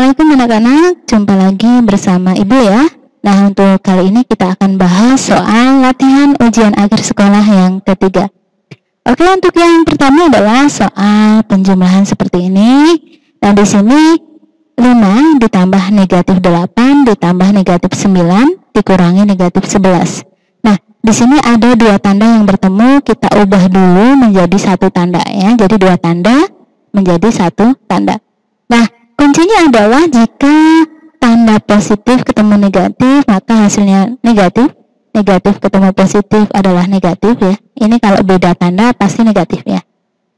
Assalamualaikum anak-anak, jumpa lagi bersama Ibu ya. Nah, untuk kali ini kita akan bahas soal latihan ujian akhir sekolah yang ketiga. Oke, untuk yang pertama adalah soal penjumlahan seperti ini. Nah, di sini 5 ditambah negatif 8 ditambah negatif 9 dikurangi negatif 11. Nah, di sini ada dua tanda yang bertemu, kita ubah dulu menjadi satu tanda ya. Jadi dua tanda menjadi satu tanda. Nah, kuncinya adalah jika tanda positif ketemu negatif, maka hasilnya negatif. Negatif ketemu positif adalah negatif ya. Ini kalau beda tanda pasti negatif ya.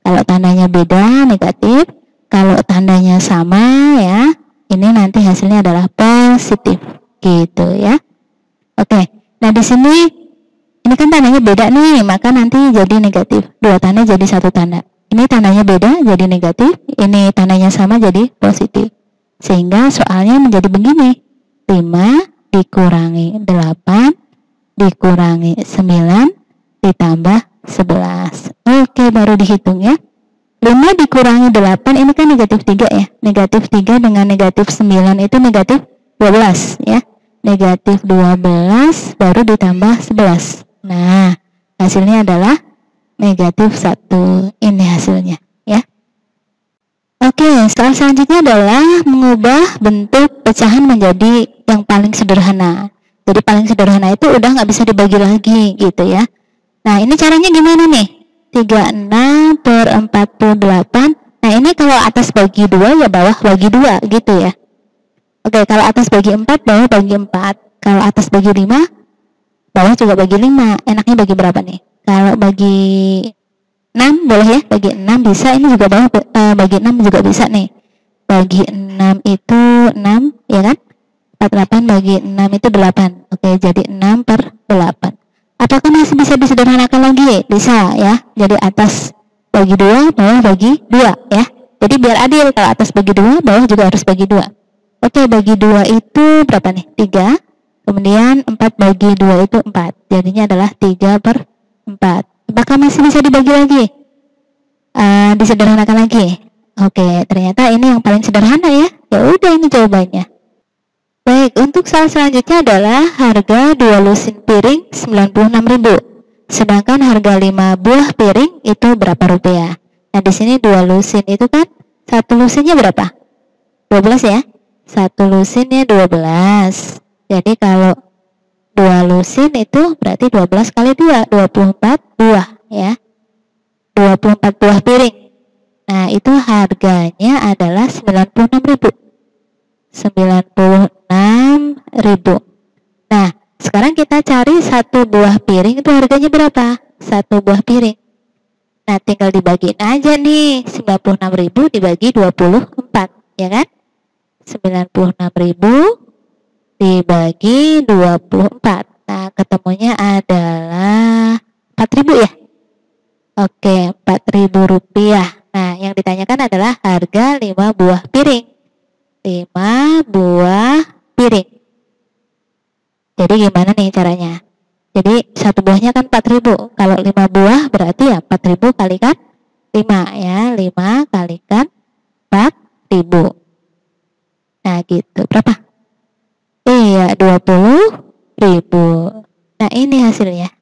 Kalau tandanya beda negatif, kalau tandanya sama ya, ini nanti hasilnya adalah positif gitu ya. Oke. Nah, di sini ini kan tandanya beda nih, maka nanti jadi negatif. Dua tanda jadi satu tanda. Ini tandanya beda jadi negatif, ini tandanya sama jadi positif. Sehingga soalnya menjadi begini. 5 dikurangi 8 dikurangi 9 ditambah 11. Oke, baru dihitung ya. 5 dikurangi 8 ini kan negatif 3 ya. Negatif 3 dengan negatif 9 itu negatif 12 ya. Negatif 12 baru ditambah 11. Nah, hasilnya adalah negatif 1. Ini hasilnya ya. Oke, soal selanjutnya adalah mengubah bentuk pecahan menjadi yang paling sederhana. Jadi paling sederhana itu udah nggak bisa dibagi lagi gitu ya. Nah, ini caranya gimana nih? 36 per 48. Nah, ini kalau atas bagi 2 ya bawah bagi 2 gitu ya. Oke, kalau atas bagi 4 bawah bagi 4. Kalau atas bagi 5 bawah juga bagi 5. Enaknya bagi berapa nih? Kalau bagi 6 boleh ya, bagi 6 bisa, ini juga bawah bagi 6 juga bisa nih. Bagi 6 itu 6 ya kan? 48 bagi 6 itu 8. Oke, jadi 6 per 8. Apakah masih bisa disederhanakan lagi? Bisa ya. Jadi atas bagi 2, bawah bagi 2 ya. Jadi biar adil, kalau atas bagi 2, bawah juga harus bagi 2. Oke, bagi 2 itu berapa nih? 3. Kemudian 4 bagi 2 itu 4. Jadinya adalah 3 per 4. Apakah masih bisa dibagi lagi? Disederhanakan lagi? Oke, ternyata ini yang paling sederhana ya. Ya udah, ini jawabannya. Baik, untuk soal selanjutnya adalah harga 2 lusin piring 96.000. Sedangkan harga 5 buah piring itu berapa rupiah? Nah, di sini 2 lusin itu kan satu lusinnya berapa? 12 ya. Satu lusinnya 12. Jadi kalau 2 lusin itu berarti 12 kali 2, 24 buah ya. 24 buah piring. Nah, itu harganya adalah 96.000. 96.000. Nah, sekarang kita cari satu buah piring itu harganya berapa? Satu buah piring. Nah, tinggal dibagiin aja nih. 96.000 dibagi 24, ya kan? 96.000 dibagi 24. Nah, ketemunya adalah 4.000 ya. Oke, 4.000 rupiah. Nah, yang ditanyakan adalah harga 5 buah piring. 5 buah piring. Jadi gimana nih caranya? Jadi satu buahnya kan 4.000. Kalau 5 buah berarti ya 4.000 kalikan 5 ya. 5 kalikan 4.000. Nah, gitu. Berapa? Iya, 20.000. Nah, ini hasilnya.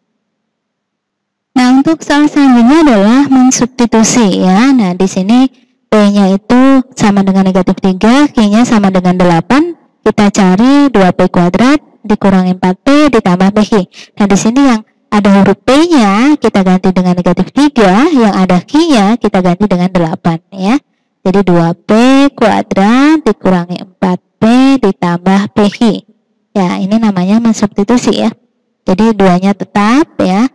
Nah, untuk soal selanjutnya adalah mensubstitusi ya. Nah, di sini P-nya itu sama dengan negatif 3, Q-nya sama dengan 8. Kita cari 2P kuadrat dikurangi 4P ditambah PQ. Nah, di sini yang ada huruf P-nya kita ganti dengan negatif 3, yang ada Q-nya kita ganti dengan 8 ya. Jadi 2P kuadrat dikurangi 4P ditambah PQ. Ya, ini namanya mensubstitusi ya. Jadi 2-nya tetap ya.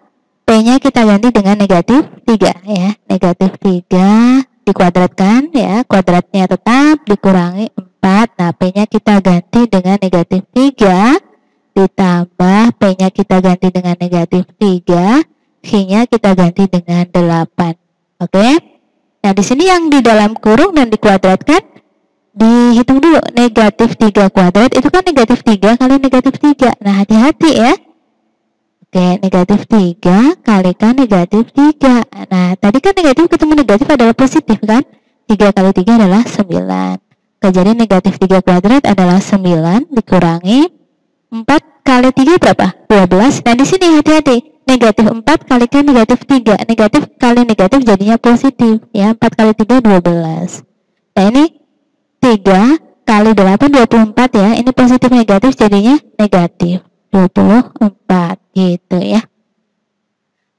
P-nya kita ganti dengan negatif 3 ya. Negatif 3 dikuadratkan ya, kuadratnya tetap dikurangi 4. Nah, P-nya kita ganti dengan negatif 3 ditambah P-nya kita ganti dengan negatif 3, Q-nya kita ganti dengan 8. Oke? Nah, di sini yang di dalam kurung dan dikuadratkan dihitung dulu. Negatif 3 kuadrat itu kan negatif 3 kali negatif 3. Nah, hati-hati ya. Oke, negatif 3 kalikan negatif 3. Nah, tadi kan negatif ketemu negatif adalah positif kan? 3 kali 3 adalah 9. Oke, jadi negatif 3 kuadrat adalah 9 dikurangi 4 kali 3 berapa? 12. Nah, di sini hati-hati. Negatif 4 kalikan negatif 3. Negatif kali negatif jadinya positif. Ya, 4 kali 3, 12. Nah, ini 3 kali 8, 24 ya. Ini positif negatif jadinya negatif 24. Gitu ya.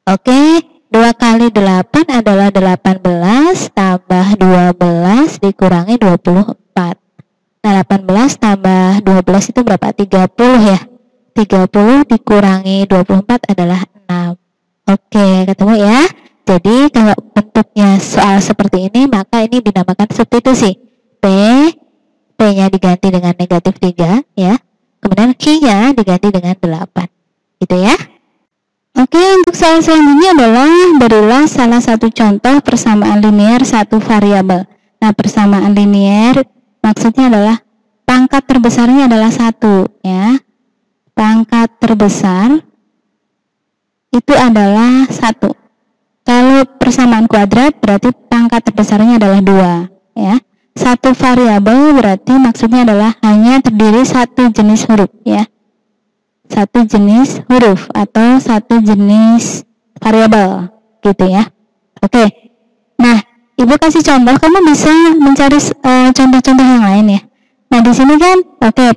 Oke, 2 kali 8 adalah 18 tambah 12 dikurangi 24. Nah, 18 tambah 12 itu berapa? 30 ya. 30 dikurangi 24 adalah 6. Oke, ketemu ya. Jadi kalau bentuknya soal seperti ini, maka ini dinamakan substitusi. P-nya diganti dengan negatif 3 ya. Kemudian Q-nya diganti dengan 8. Gitu ya. Oke, untuk soal selanjutnya adalah berilah salah satu contoh persamaan linear satu variabel. Nah, persamaan linear maksudnya adalah pangkat terbesarnya adalah 1 ya. Pangkat terbesar itu adalah 1. Kalau persamaan kuadrat berarti pangkat terbesarnya adalah 2 ya. Satu variabel berarti maksudnya adalah hanya terdiri satu jenis huruf ya. Satu jenis huruf atau satu jenis variabel gitu ya. Oke. Nah, Ibu kasih contoh, kamu bisa mencari contoh-contoh yang lain ya. Nah, di sini kan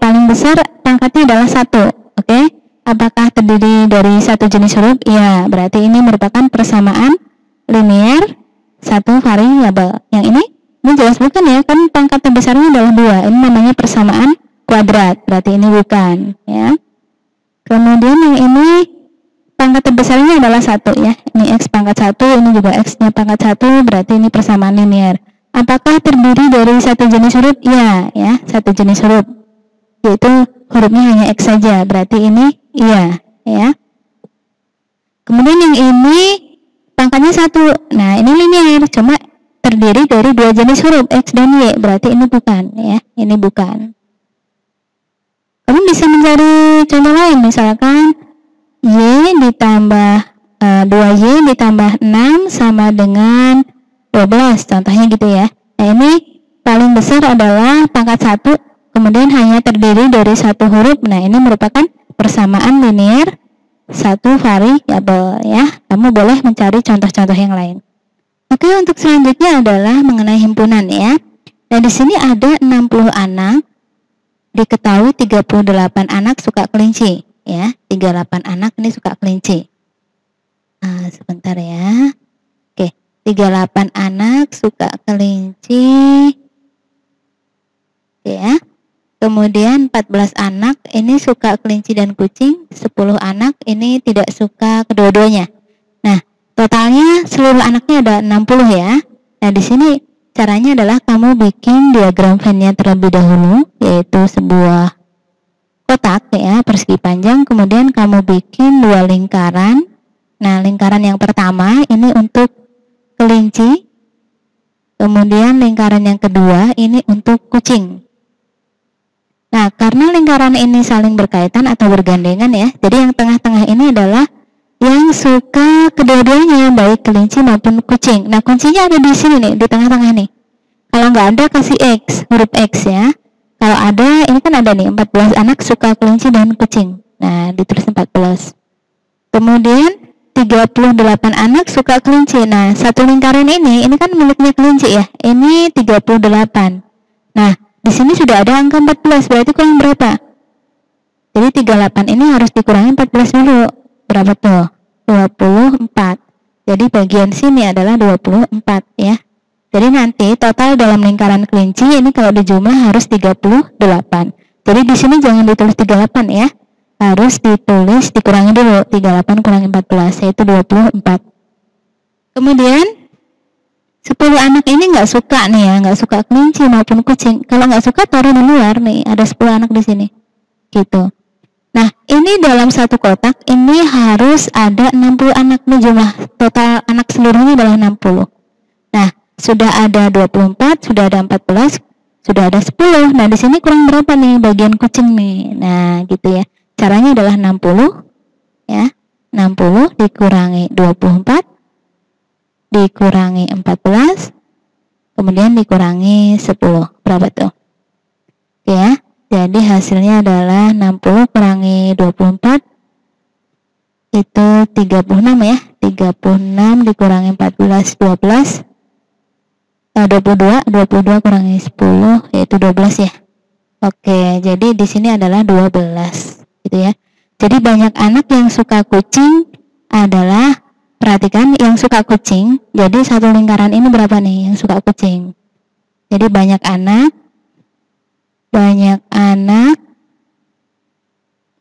paling besar pangkatnya adalah 1. Oke. Apakah terdiri dari satu jenis huruf? Iya, berarti ini merupakan persamaan linear satu variabel. Yang ini jelas bukan ya, kan pangkat terbesarnya adalah 2. Ini namanya persamaan kuadrat. Berarti ini bukan ya. Kemudian yang ini pangkat terbesarnya adalah 1 ya. Ini X pangkat 1, ini juga X-nya pangkat 1, berarti ini persamaan linear. Apakah terdiri dari satu jenis huruf? Iya ya, satu jenis huruf. Yaitu hurufnya hanya X saja, berarti ini iya ya. Kemudian yang ini pangkatnya 1. Nah, ini linear, cuma terdiri dari 2 jenis huruf X dan Y, berarti ini bukan ya, ini bukan. Kamu bisa mencari contoh lain, misalkan Y ditambah 2Y ditambah 6 sama dengan 12, contohnya gitu ya. Nah, ini paling besar adalah pangkat 1, kemudian hanya terdiri dari satu huruf. Nah, ini merupakan persamaan linear satu variabel ya. Kamu boleh mencari contoh-contoh yang lain. Oke, untuk selanjutnya adalah mengenai himpunan ya. Nah, di sini ada 60 anak. Diketahui 38 anak suka kelinci ya. 38 anak ini suka kelinci. Sebentar ya. Oke, 38 anak suka kelinci. Oke ya. Kemudian 14 anak ini suka kelinci dan kucing, 10 anak ini tidak suka kedua-duanya. Nah, totalnya seluruh anaknya ada 60 ya. Nah, di sini caranya adalah kamu bikin diagram Venn-nya terlebih dahulu, yaitu sebuah kotak ya, persegi panjang, kemudian kamu bikin 2 lingkaran. Nah, lingkaran yang pertama ini untuk kelinci, kemudian lingkaran yang kedua ini untuk kucing. Nah, karena lingkaran ini saling berkaitan atau bergandengan ya, jadi yang tengah-tengah ini adalah yang suka kedua-duanya, baik kelinci maupun kucing. Nah, kuncinya ada di sini nih, di tengah-tengah nih. Kalau nggak ada kasih X, huruf X ya. Kalau ada, ini kan ada nih, 14 anak suka kelinci dan kucing. Nah, ditulis 14. Kemudian 38 anak suka kelinci. Nah, satu lingkaran ini kan miliknya kelinci ya. Ini 38. Nah, di sini sudah ada angka 14, berarti kurang berapa? Jadi 38 ini harus dikurangi 14 dulu. Berapa tuh? 24. Jadi bagian sini adalah 24 ya. Jadi nanti total dalam lingkaran kelinci ini kalau dijumlah harus 38. Jadi di sini jangan ditulis 38 ya. Harus ditulis dikurangi dulu 38 kurangi 14 yaitu 24. Kemudian 10 anak ini nggak suka nih ya, nggak suka kelinci maupun kucing. Kalau nggak suka taruh di luar nih, ada 10 anak di sini. Gitu. Nah, ini dalam satu kotak ini harus ada 60 anak nih, jumlah total anak seluruhnya adalah 60. Nah, sudah ada 24, sudah ada 14, sudah ada 10. Nah, di sini kurang berapa nih bagian kucing nih? Nah, gitu ya. Caranya adalah 60 ya. 60 dikurangi 24 dikurangi 14 kemudian dikurangi 10. Berapa tuh? Oke ya. Jadi hasilnya adalah 60 kurangi 24 itu 36 ya. 36 dikurangi 14 12. 22 kurangi 10 yaitu 12 ya. Oke, jadi di sini adalah 12 gitu ya. Jadi banyak anak yang suka kucing adalah, perhatikan yang suka kucing. Jadi satu lingkaran ini berapa nih yang suka kucing? Jadi banyak anak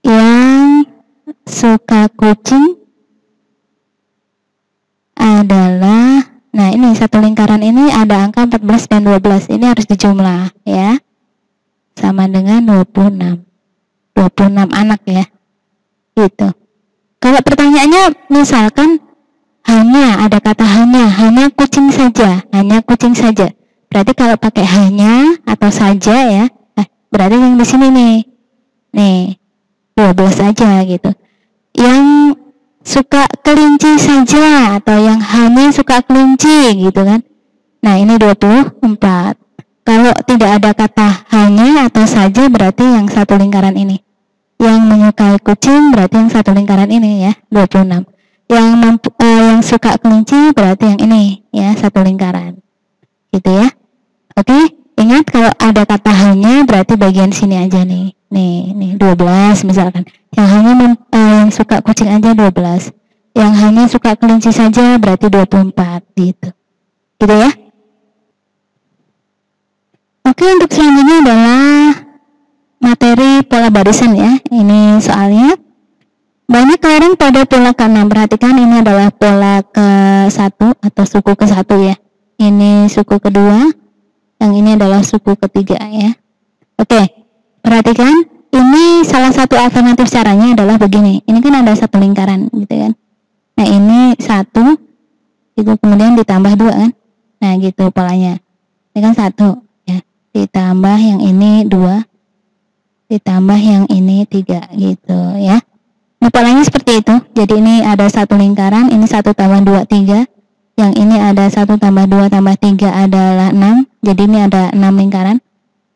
yang suka kucing adalah, nah ini satu lingkaran ini ada angka 14 dan 12. Ini harus dijumlah ya. Sama dengan 26 anak ya, gitu. Kalau pertanyaannya misalkan hanya ada kata hanya kucing saja, berarti kalau pakai hanya atau saja ya, berarti yang di sini nih 12 aja gitu. Yang suka kelinci saja atau yang hanya suka kelinci gitu kan, nah ini 24. Kalau tidak ada kata hanya atau saja berarti yang satu lingkaran ini. Yang menyukai kucing berarti yang satu lingkaran ini ya, 26. Yang suka kelinci berarti yang ini ya, satu lingkaran. Gitu ya. Oke, ingat kalau ada kata hanya berarti bagian sini aja nih. Nih 12 misalkan. Yang hanya yang suka kucing aja 12. Yang hanya suka kelinci saja berarti 24 gitu. Gitu ya. Oke, untuk selanjutnya adalah materi pola barisan ya. Ini soalnya banyak kelereng pada pola ke-6. Perhatikan ini adalah pola ke-1 atau suku ke-1 ya. Ini suku kedua, yang ini adalah suku ketiga ya. Oke, perhatikan ini salah satu alternatif caranya adalah begini. Ini kan ada satu lingkaran gitu kan. Nah ini 1 itu kemudian ditambah 2 kan. Nah gitu polanya. Ini kan 1 ya. Ditambah yang ini 2, ditambah yang ini 3 gitu ya. Nah polanya seperti itu. Jadi ini ada satu lingkaran, ini 1 tambah 2 3. Yang ini ada 1 tambah 2 tambah 3 adalah 6. Jadi ini ada 6 lingkaran.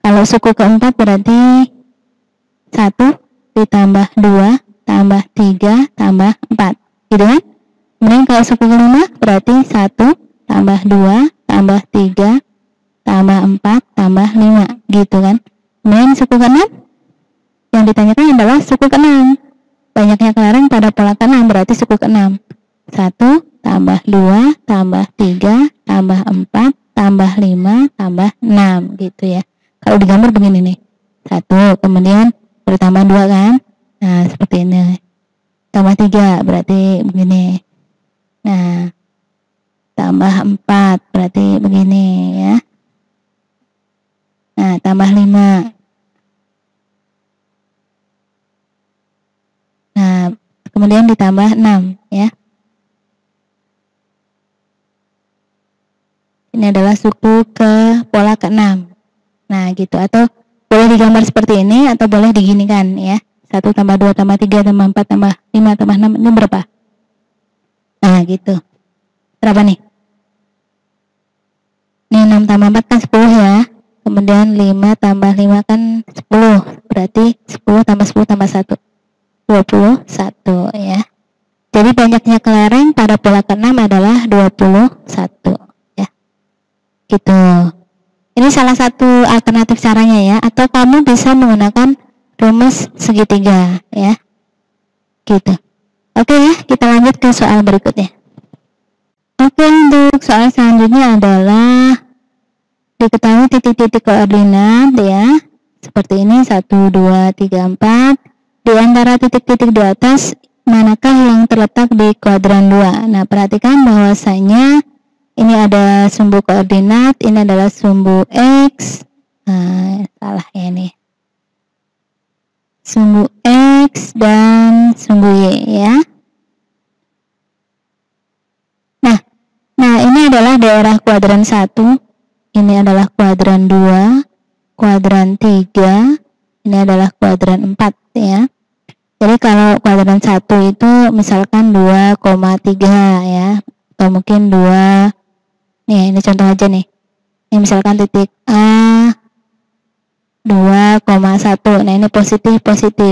Kalau suku keempat berarti 1 ditambah 2 tambah 3 tambah 4 gitu kan. Kemudian kalau suku kelima berarti 1 tambah 2 tambah 3 tambah 4 tambah 5 gitu kan. Kemudian suku ke-6 yang ditanyakan adalah suku ke-6. Banyaknya kelereng pada pola ke-6 berarti suku ke-6. 1 tambah 2 tambah 3 tambah 4 tambah 5 tambah 6 gitu ya. Kalau digambar begini nih. 1 kemudian bertambah 2 kan. Nah seperti ini. Tambah 3 berarti begini. Nah tambah 4 berarti begini ya. Nah tambah 5. Nah kemudian ditambah 6 ya. Ini adalah suku ke pola ke-6. Nah gitu, atau boleh digambar seperti ini atau boleh diginikan ya. 1 tambah 2 tambah 3 tambah 4 tambah 5 tambah 6 ini berapa? Nah gitu. Berapa nih? Ini 6 tambah 4 kan 10 ya. Kemudian 5 tambah 5 kan 10. Berarti 10 tambah 10 tambah 1. 21 ya. Jadi banyaknya kelereng pada pola ke-6 adalah 21 ya. Gitu. Ini salah satu alternatif caranya ya. Atau kamu bisa menggunakan rumus segitiga ya. Gitu. Oke ya, kita lanjut ke soal berikutnya. Oke, untuk soal selanjutnya adalah diketahui titik-titik koordinat ya. Seperti ini 1, 2, 3, 4. Di antara titik-titik di atas manakah yang terletak di kuadran 2? Nah, perhatikan bahwasanya ini ada sumbu koordinat, ini adalah sumbu X. Nah, salah ya ini. Sumbu X dan sumbu Y ya. Nah, ini adalah daerah kuadran 1, ini adalah kuadran 2, kuadran 3, ini adalah kuadran 4 ya. Jadi kalau kuadran 1 itu misalkan 2,3 ya, atau mungkin 2, nih ini contoh aja nih. Ini misalkan titik A 2,3 2,1. Nah, ini positif.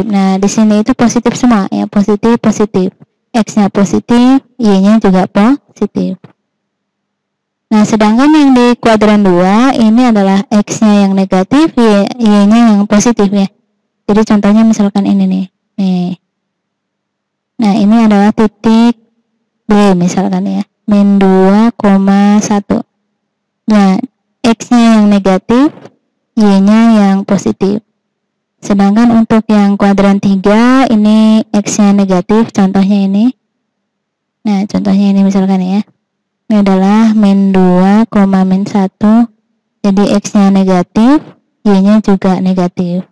Nah, di sini itu positif semua ya, positif. X-nya positif, Y-nya juga positif. Nah, sedangkan yang di kuadran 2 ini adalah X-nya yang negatif, Y-nya yang positif ya. Jadi contohnya misalkan ini nih. Nah, ini adalah titik B misalkan ya, min 2,1. Nah, X-nya yang negatif, Y-nya yang positif. Sedangkan untuk yang kuadran 3 ini X-nya negatif, contohnya ini. Nah, contohnya ini misalkan ya. Ini adalah min 2, min 1. Jadi X-nya negatif, Y-nya juga negatif.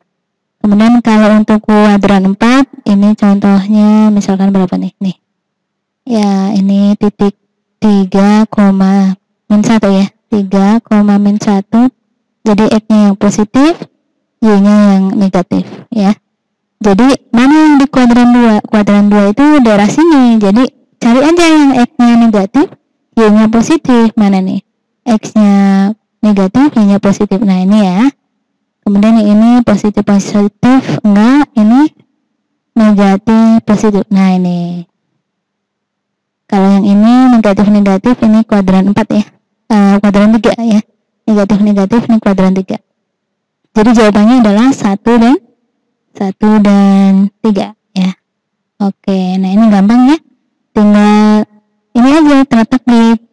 Kemudian kalau untuk kuadran 4, ini contohnya misalkan berapa nih? Nih. Ya, ini titik 3, min 1 ya. 3, min 1. Jadi X-nya yang positif, Y-nya yang negatif ya. Jadi mana yang di kuadran 2? Kuadran 2 itu daerah sini. Jadi cari aja yang X-nya negatif, Y-nya positif. Mana nih? X-nya negatif, Y-nya positif. Nah, ini ya. Kemudian yang ini positif, enggak, ini negatif, positif. Nah, ini. Kalau yang ini negatif, ini kuadran 4 ya. Kuadran 3 ya. Negatif, ini kuadran 3. Jadi jawabannya adalah 1 dan 3 ya. Oke, nah ini gampang ya. Tinggal ini aja terletak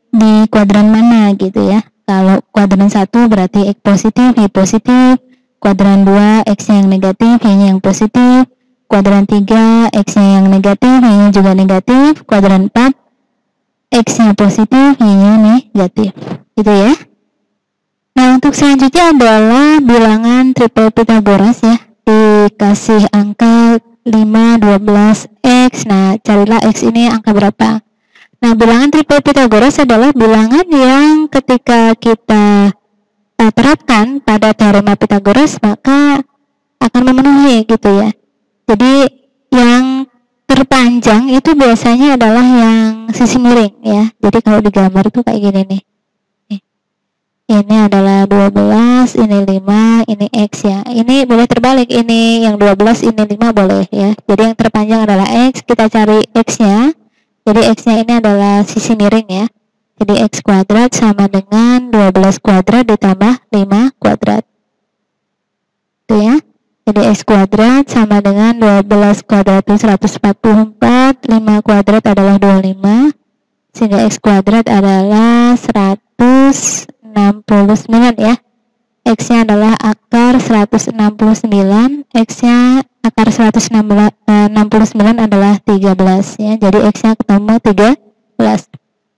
di kuadran mana gitu ya. Kalau kuadran 1 berarti X positif, Y positif. Kuadran 2 X-nya yang negatif, Y-nya yang positif. Kuadran 3 X-nya yang negatif, Y-nya juga negatif. Kuadran 4 X-nya positif, Y-nya negatif. Gitu ya. Nah, untuk selanjutnya adalah bilangan triple Pythagoras ya. Dikasih angka 5, 12, X. Nah, carilah X ini angka berapa. Nah, bilangan triple Pythagoras adalah bilangan yang ketika kita terapkan pada teorema Pythagoras maka akan memenuhi gitu ya. Jadi yang terpanjang itu biasanya adalah yang sisi miring ya. Jadi kalau digambar itu kayak gini nih. Ini adalah 12, ini 5, ini X ya. Ini boleh terbalik, ini yang 12, ini 5 boleh ya. Jadi yang terpanjang adalah X, kita cari X-nya. Jadi X-nya ini adalah sisi miring ya. Jadi X kuadrat sama dengan 12 kuadrat ditambah 5 kuadrat. Itu ya. Jadi X kuadrat sama dengan 12 kuadrat itu 144, 5 kuadrat adalah 25. Sehingga X kuadrat adalah 169 ya. X-nya adalah akar 169, X-nya akar 169 adalah 13 ya. Jadi X-nya ketemu 13.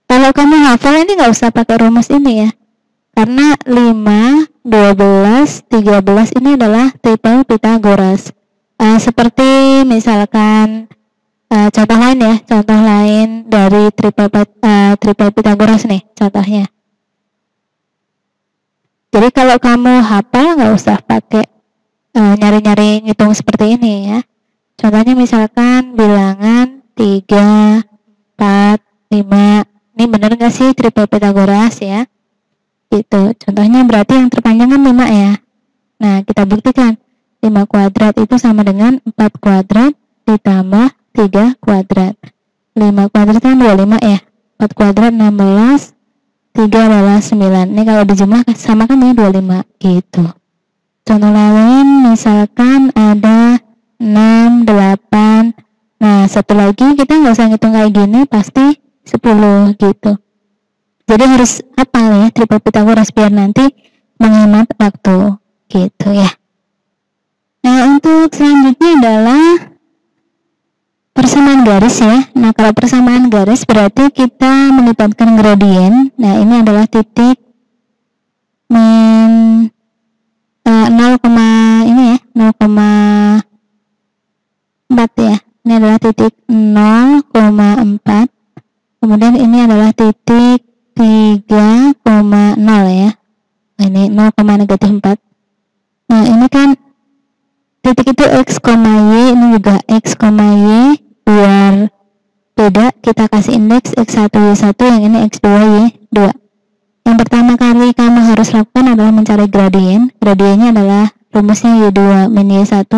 Kalau kamu hafal ini nggak usah pakai rumus ini ya. Karena 5, 12, 13 ini adalah triple Pythagoras. Seperti misalkan contoh lain ya, contoh lain dari triple Pythagoras nih contohnya. Jadi kalau kamu hafal nggak usah pakai nyari-nyari ngitung seperti ini ya. Contohnya misalkan bilangan 3, 4, 5. Ini benar nggak sih triple Pythagoras ya? Gitu. Contohnya berarti yang terpanjang kan 5 ya. Nah, kita buktikan. 5 kuadrat itu sama dengan 4 kuadrat ditambah 3 kuadrat. 5 kuadrat kan 25 ya. 4 kuadrat 16. 3 adalah 9. Ini kalau dijumlah sama kan ya 25 gitu. Contoh lain misalkan ada 6, 8. Nah, satu lagi kita nggak usah ngitung kayak gini, pasti 10 gitu. Jadi harus hafal ya triple Pythagoras biar nanti menghemat waktu gitu ya. Nah, untuk selanjutnya adalah persamaan garis ya. Nah, kalau persamaan garis berarti kita melibatkan gradien. Nah, ini adalah titik min 0, ini ya 0,4 ya. Ini adalah titik 0,4. Kemudian ini adalah titik 3,0 ya. Ini 0,-4. Nah, ini kan titik itu X, Y, ini juga X, Y. Biar beda, kita kasih indeks X1, Y1, yang ini X2, Y2. Yang pertama kali kamu harus lakukan adalah mencari gradien. Gradiennya adalah rumusnya Y2 min Y1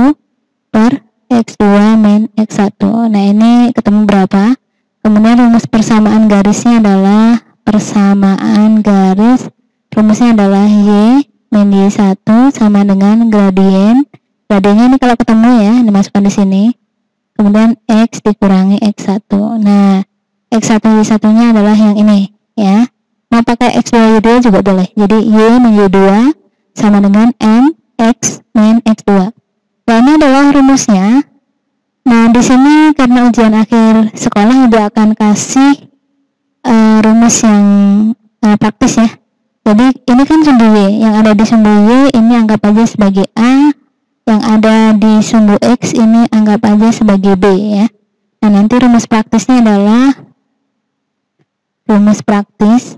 per X2 min X1. Nah, ini ketemu berapa? Kemudian rumus persamaan garisnya adalah persamaan garis, rumusnya adalah Y min Y1 sama dengan gradien. Gradiennya ini kalau ketemu ya, dimasukkan di sini. Kemudian X dikurangi X1. Nah, X1 Y1-nya adalah yang ini ya. Mau pakai X2 Y2 juga boleh. Jadi Y min Y2 sama dengan M X min X2. Nah, ini adalah rumusnya. Nah, di sini karena ujian akhir sekolah dia akan kasih rumus yang praktis ya. Jadi ini kan sumbu Y, yang ada di sumbu Y ini anggap aja sebagai A, yang ada di sumbu X ini anggap aja sebagai B ya. Nah, nanti rumus praktisnya adalah rumus praktis.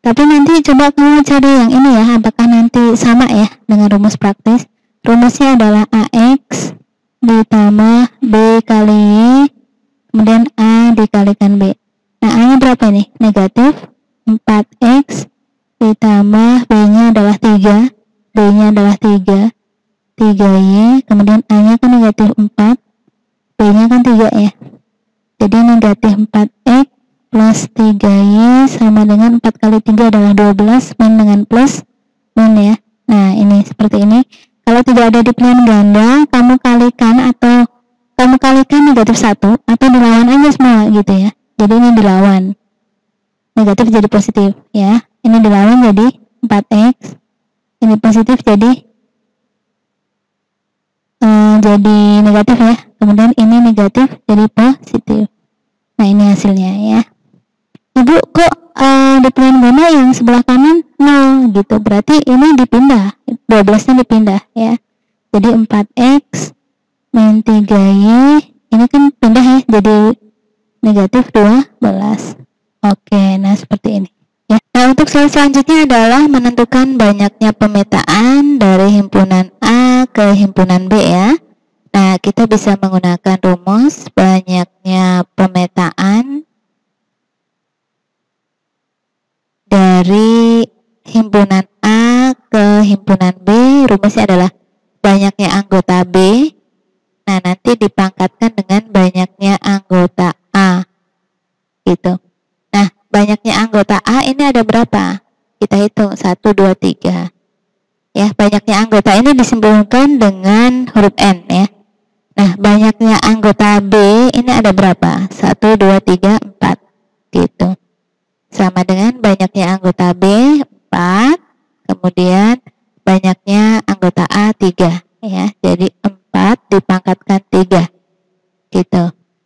Tapi nanti coba kamu cari yang ini ya, apakah nanti sama ya dengan rumus praktis. Rumusnya adalah AX ditambah B kali Y, kemudian A dikalikan B. Nah, A-nya berapa nih? Negatif 4X ditambah B-nya adalah 3, B-nya adalah 3, 3Y, kemudian A-nya kan negatif 4, B-nya kan 3 ya. Jadi negatif 4X plus 3Y sama dengan 4 kali 3 adalah 12, min dengan plus, min ya. Nah, ini seperti ini. Kalau tidak ada di pilihan ganda, kamu kalikan negatif 1 atau dilawan aja semua gitu ya. Jadi ini dilawan. Negatif jadi positif ya. Ini dilawan jadi 4X. Ini positif jadi negatif ya. Kemudian ini negatif jadi positif. Nah, ini hasilnya ya. Ibu kok di pilihan ganda yang sebelah kanan 0 gitu. Berarti ini dipindah. 12-nya dipindah ya. Jadi 4X min 3Y ini kan pindah ya jadi negatif 12. Oke, nah seperti ini ya. Nah, untuk slide selanjutnya adalah menentukan banyaknya pemetaan dari himpunan A ke himpunan B ya. Nah, kita bisa menggunakan rumus banyaknya pemetaan dari himpunan A ke himpunan B. Rumusnya adalah banyaknya anggota B. Nah, nanti dipangkatkan dengan banyaknya anggota A gitu. Nah, banyaknya anggota A ini ada berapa? Kita hitung 1, 2, 3 ya. Banyaknya anggota ini disimpulkan dengan huruf N ya. Nah, banyaknya anggota B ini ada berapa? 1, 2, 3, 4 gitu. Sama dengan banyaknya anggota B 4, kemudian banyaknya anggota A 3 ya. Jadi 4 dipangkatkan 3 gitu.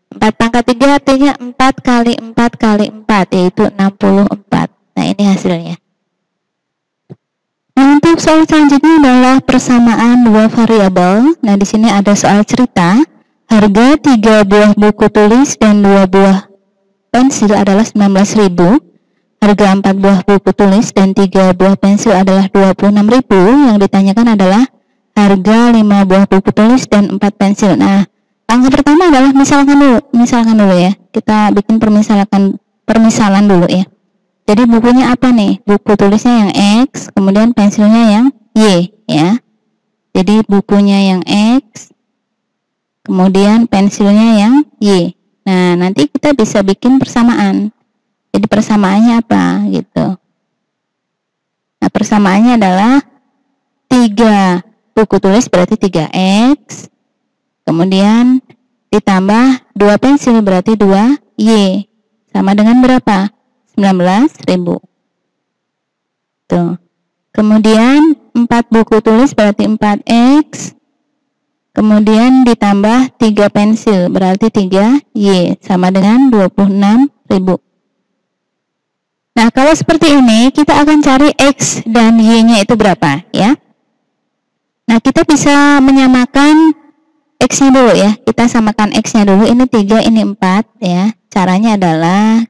4 pangkat 3 artinya 4 kali 4 kali 4 yaitu 64. Nah, ini hasilnya. Nah, untuk soal selanjutnya adalah persamaan dua variabel. Nah, di sini ada soal cerita. Harga 3 buah buku tulis dan 2 buah pensil adalah 19.000. Harga 4 buah buku tulis dan 3 buah pensil adalah 26.000. Yang ditanyakan adalah harga 5 buah buku tulis dan 4 pensil. Nah, langkah pertama adalah misalkan dulu ya. Kita bikin permisalan dulu ya. Jadi bukunya apa nih? Buku tulisnya yang X, kemudian pensilnya yang Y ya. Jadi bukunya yang X, kemudian pensilnya yang Y. Nah, nanti kita bisa bikin persamaan. Jadi persamaannya apa gitu. Nah, persamaannya adalah 3 buku tulis berarti 3X, kemudian ditambah 2 pensil berarti 2Y, sama dengan berapa? 19.000. Tuh. Kemudian 4 buku tulis berarti 4X, kemudian ditambah 3 pensil berarti 3Y, sama dengan 26.000. Nah, kalau seperti ini kita akan cari X dan Y-nya itu berapa ya. Nah, kita bisa menyamakan X-nya dulu ya. Kita samakan X-nya dulu. Ini 3, ini 4 ya. Caranya adalah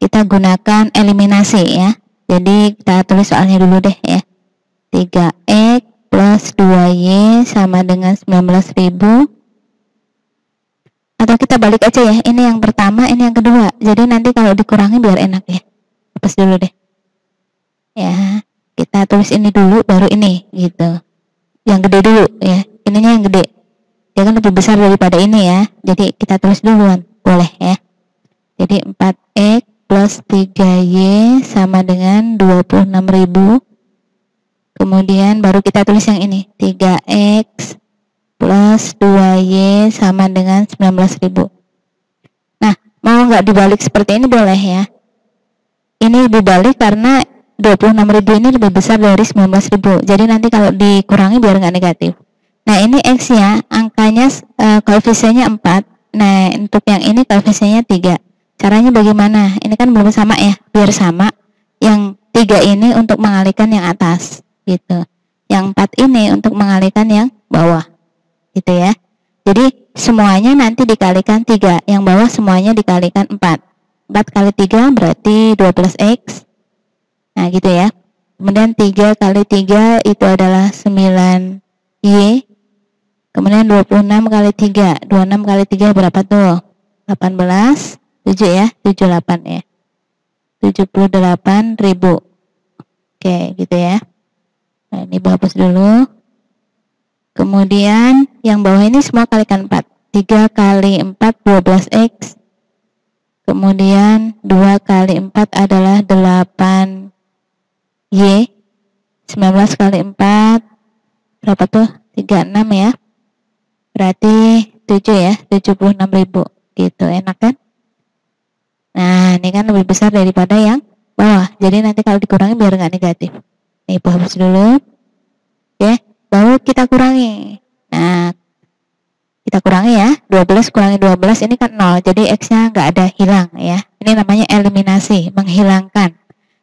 kita gunakan eliminasi ya. Jadi kita tulis soalnya dulu deh ya. 3X plus 2Y sama dengan 19.000. Atau kita balik aja ya. Ini yang pertama, ini yang kedua. Jadi nanti kalau dikurangi biar enak ya. Hapus dulu deh. Ya. kita tulis ini dulu baru ini gitu. Yang gede dulu ya, ininya yang gede. Dia kan lebih besar daripada ini ya. Jadi kita tulis duluan, boleh ya. Jadi 4X plus 3Y sama dengan 26.000. Kemudian baru kita tulis yang ini, 3X plus 2Y sama dengan 19.000. Nah, mau nggak dibalik seperti ini boleh ya. Ini dibalik karena 26.000 ini lebih besar dari 19.000. Jadi nanti kalau dikurangi biar nggak negatif. Nah, ini X-nya, angkanya koefisiennya 4. Nah, untuk yang ini koefisiennya 3. Caranya bagaimana? Ini kan belum sama ya, biar sama. Yang 3 ini untuk mengalihkan yang atas, gitu. Yang 4 ini untuk mengalihkan yang bawah, gitu ya. Jadi semuanya nanti dikalikan 3, yang bawah semuanya dikalikan 4. 4 kali 3 berarti 12X. Nah gitu ya. Kemudian 3 kali 3 itu adalah 9Y. Kemudian 26 kali 3. 26 kali 3 berapa tuh? 18. 7 ya. 78 ya. 78.000. Oke gitu ya. Nah ini hapus dulu. Kemudian yang bawah ini semua kalikan 4. 3 kali 4 12X. Kemudian 2 kali 4 adalah 8Y. 19 kali 4 berapa tuh? 36 ya. Berarti 7 ya, 76.000. Gitu, enak kan? Nah, ini kan lebih besar daripada yang bawah. Jadi nanti kalau dikurangi biar nggak negatif. Nih, hapus dulu. Oke, baru kita kurangi. Nah, kita kurangi ya, 12 kurangi 12 ini kan 0, jadi X-nya nggak ada, hilang ya. Ini namanya eliminasi, menghilangkan.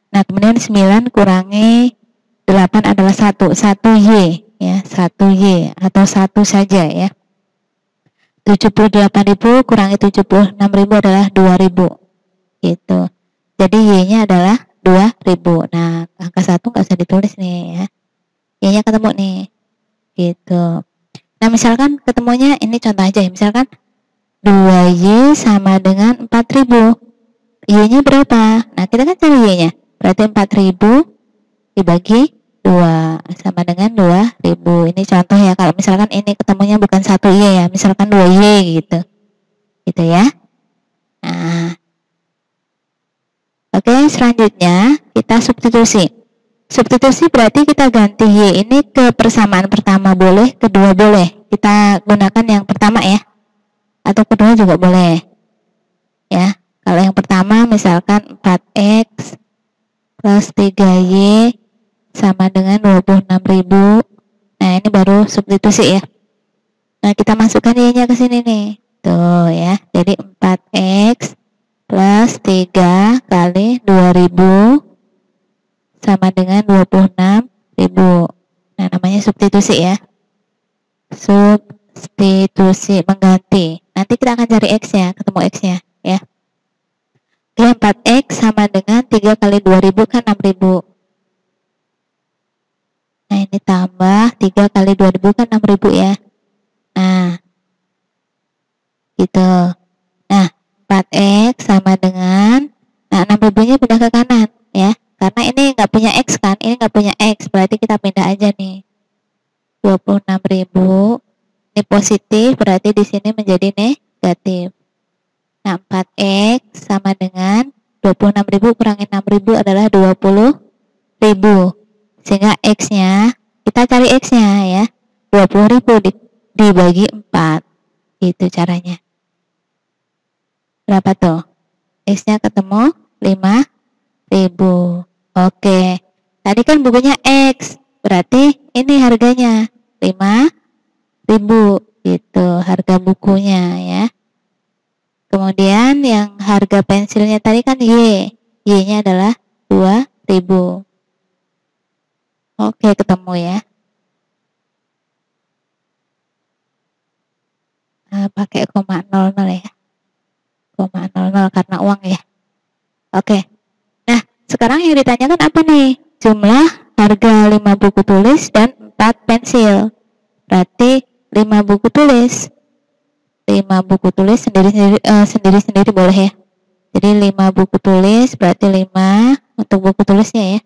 Nah, kemudian 9 kurangi 8 adalah 1 Y ya, 1Y atau 1 saja ya. 78.000 kurangi 76.000 adalah 2.000 gitu. Jadi Y-nya adalah 2.000. Nah, angka 1 nggak usah ditulis nih ya. Y-nya ketemu nih gitu. Nah, misalkan ketemunya, ini contoh aja ya, misalkan 2Y sama dengan 4.000. Y-nya berapa? Nah, kita kan cari Y-nya. Berarti 4.000 dibagi 2 sama dengan 2.000. Ini contoh ya, kalau misalkan ini ketemunya bukan 1Y ya, misalkan 2Y gitu. Gitu ya. Nah. Oke, selanjutnya kita substitusi. Substitusi berarti kita ganti Y ini ke persamaan pertama boleh, kedua boleh. Kita gunakan yang pertama ya. Atau kedua juga boleh. Ya, kalau yang pertama misalkan 4X plus 3Y sama dengan 26.000. Nah, ini baru substitusi ya. Nah, kita masukkan Y-nya ke sini nih. Tuh ya. Jadi 4X plus 3 kali 2.000 sama dengan 26.000. Nah, namanya substitusi ya. Substitusi, mengganti. Nanti kita akan cari X-nya, ketemu X-nya ya. Oke, 4X sama dengan 3 kali 2.000 kan 6.000. Nah, ini tambah 3 kali 2.000 kan 6.000 ya. Nah, gitu. Nah, 4X sama dengan, nah 6.000-nya pindah ke kanan ya. Karena ini nggak punya X kan, ini nggak punya X, berarti kita pindah aja nih. 26.000, ini positif, berarti di sini menjadi negatif. Nah, 4X sama dengan 26.000 kurangi 6.000 adalah 20.000. Sehingga X-nya, kita cari X-nya ya. 20.000 dibagi 4. Itu caranya. Berapa tuh? X-nya ketemu 5.000. Oke. Tadi kan bukunya X. Berarti ini harganya 5.000. Gitu harga bukunya ya. Kemudian yang harga pensilnya tadi kan Y. Y-nya adalah 2.000. Oke, ketemu ya. Nah, pakai 0,00 ya. 0,00 karena uang ya. Oke. Nah, sekarang yang ditanyakan apa nih? Jumlah harga 5 buku tulis dan 4 pensil. Berarti 5 buku tulis. 5 buku tulis sendiri-sendiri boleh ya. Jadi 5 buku tulis berarti 5 untuk buku tulisnya ya.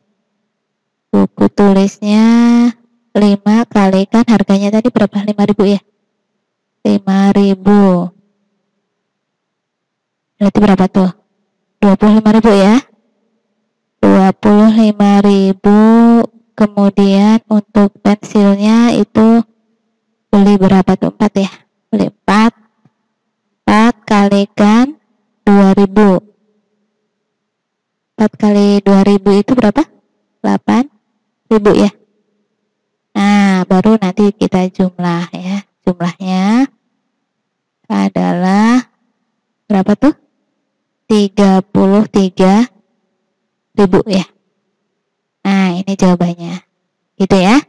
Buku tulisnya 5 kalikan harganya tadi berapa? 5.000 ya? 5.000. Berarti berapa tuh? 25.000 ya? 25.000. Kemudian untuk pensilnya itu beli berapa tuh? 4 ya? Beli 4 kalikan 2.000. 4 kali 2.000 itu berapa? 8.000 ya? Nah, baru nanti kita jumlah ya. Jumlahnya adalah berapa tuh? 33.000 ya. Nah, ini jawabannya. Gitu ya.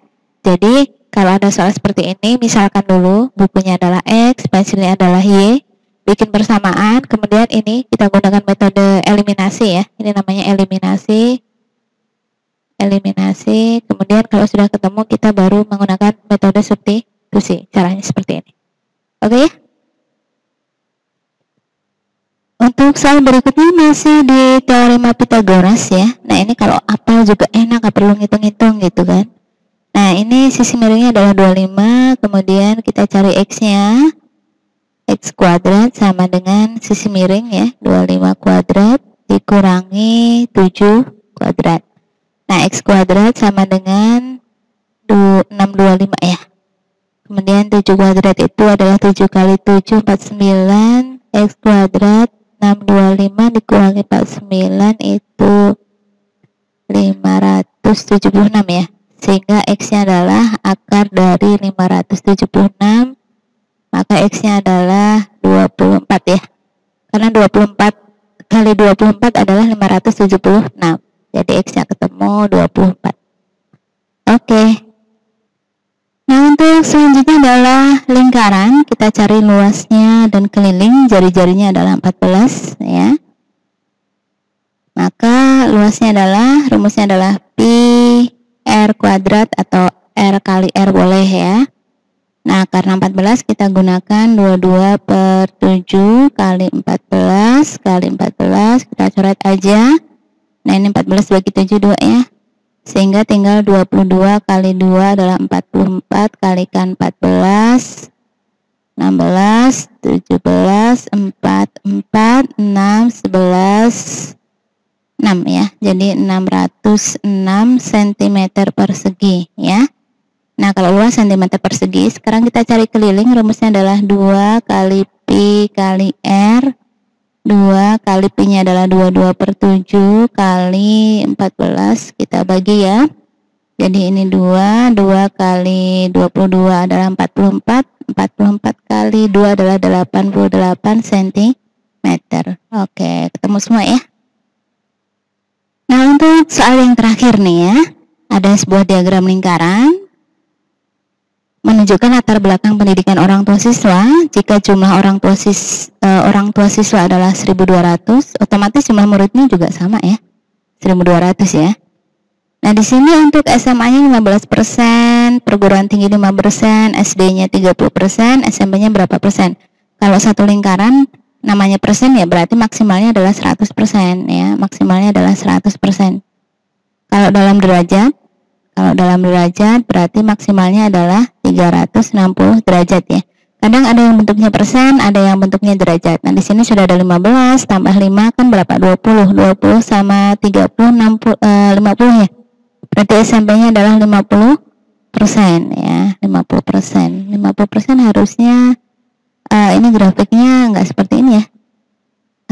Jadi, kalau ada soal seperti ini, misalkan dulu bukunya adalah X, pensilnya adalah Y, bikin bersamaan, kemudian ini kita gunakan metode eliminasi ya. Ini namanya eliminasi. Kemudian kalau sudah ketemu, kita baru menggunakan metode substitusi. Caranya seperti ini. Oke ya? Untuk soal berikutnya masih di teorema Pythagoras ya. Nah, ini kalau apal juga enak, gak perlu ngitung-ngitung gitu kan. Nah, ini sisi miringnya adalah 25, kemudian kita cari X-nya. X kuadrat sama dengan sisi miring ya, 25 kuadrat dikurangi 7 kuadrat. Nah, X kuadrat sama dengan 625 ya. Kemudian 7 kuadrat itu adalah 7 kali 7, 49. X kuadrat 625 dikurangi 49 itu 576 ya. Sehingga X-nya adalah akar dari 576. Maka X-nya adalah 24 ya. Karena 24 kali 24 adalah 576. Jadi X-nya ketemu 24. Oke. Nah, untuk selanjutnya adalah lingkaran. Kita cari luasnya dan keliling. Jari-jarinya adalah 14 ya. Maka luasnya adalah, rumusnya adalah pi R kuadrat atau R kali R boleh ya. Nah, karena 14 kita gunakan 22 per 7 kali 14 kali 14. Kita coret aja. Nah, ini 14 bagi 7 2 ya. Sehingga tinggal 22 kali 2 adalah 44 kalikan 14. 16, 17, 4, 4, 6, 11, 6 ya. Jadi 606 cm persegi ya. Nah, kalau luas cm persegi, sekarang kita cari keliling. Rumusnya adalah 2 kali pi kali R. 2 kali pi-nya adalah 22 per 7 kali 14. Kita bagi ya. Jadi ini 2 kali 22 adalah 44. 44 kali 2 adalah 88 cm. Oke, ketemu semua ya. Nah, untuk soal yang terakhir nih ya. Ada sebuah diagram lingkaran menunjukkan latar belakang pendidikan orang tua siswa. Jika jumlah orang tua siswa adalah 1.200, otomatis jumlah muridnya juga sama ya, 1.200 ya. Nah, di sini untuk SMA-nya 15%, perguruan tinggi 5%, SD-nya 30%, SMP-nya berapa persen? Kalau satu lingkaran namanya persen ya, berarti maksimalnya adalah 100% ya, maksimalnya adalah 100%. Kalau dalam derajat berarti maksimalnya adalah 360 derajat ya. Kadang ada yang bentuknya persen, ada yang bentuknya derajat. Nah, di sini sudah ada 15 tambah 5 kan berapa? 20. 20 sama 30 50 ya. Berarti SMP-nya adalah 50% ya, 50%. 50% harusnya ini grafiknya nggak seperti ini ya.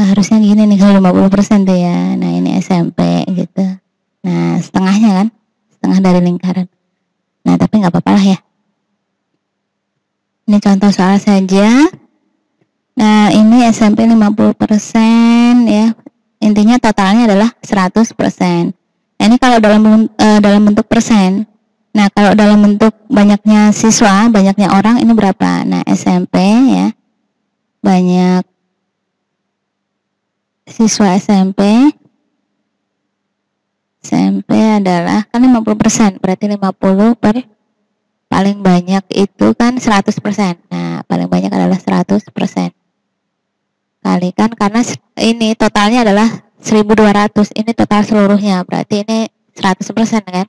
Harusnya gini nih kalau 50% tuh ya. Nah, ini SMP gitu. Nah, setengahnya kan? Setengah dari lingkaran. Nah, tapi nggak apa-apa lah ya. Ini contoh soal saja. Nah, ini SMP 50% ya. Intinya totalnya adalah 100%. Nah, ini kalau dalam bentuk persen. Nah, kalau dalam bentuk banyaknya siswa, banyaknya orang, ini berapa? Nah, SMP ya. Banyak siswa SMP adalah kan 50%, berarti 50 per paling banyak itu kan 100%. Nah, paling banyak adalah 100%. Kalikan karena ini totalnya adalah 1.200. Ini total seluruhnya, berarti ini 100% kan?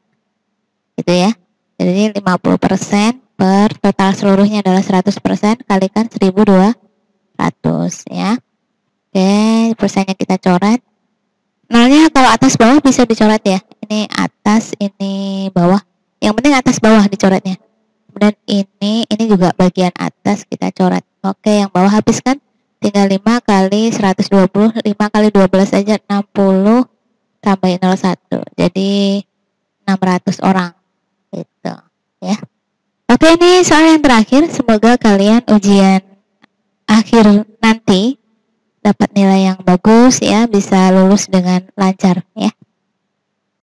gitu ya. Jadi 50% per total seluruhnya adalah 100%, kalikan 1200 ya. Oke, persennya kita coret. Nolnya kalau atas bawah bisa dicoret ya. Ini atas, ini bawah. Yang penting atas bawah dicoretnya. Kemudian ini juga bagian atas kita coret. Oke, yang bawah habiskan. Tinggal 5 kali 120, 5 kali 12 aja 60, tambahin 01. Jadi 600 orang. Gitu ya. Oke, ini soal yang terakhir. Semoga kalian ujian akhir nanti dapat nilai yang bagus ya, bisa lulus dengan lancar ya.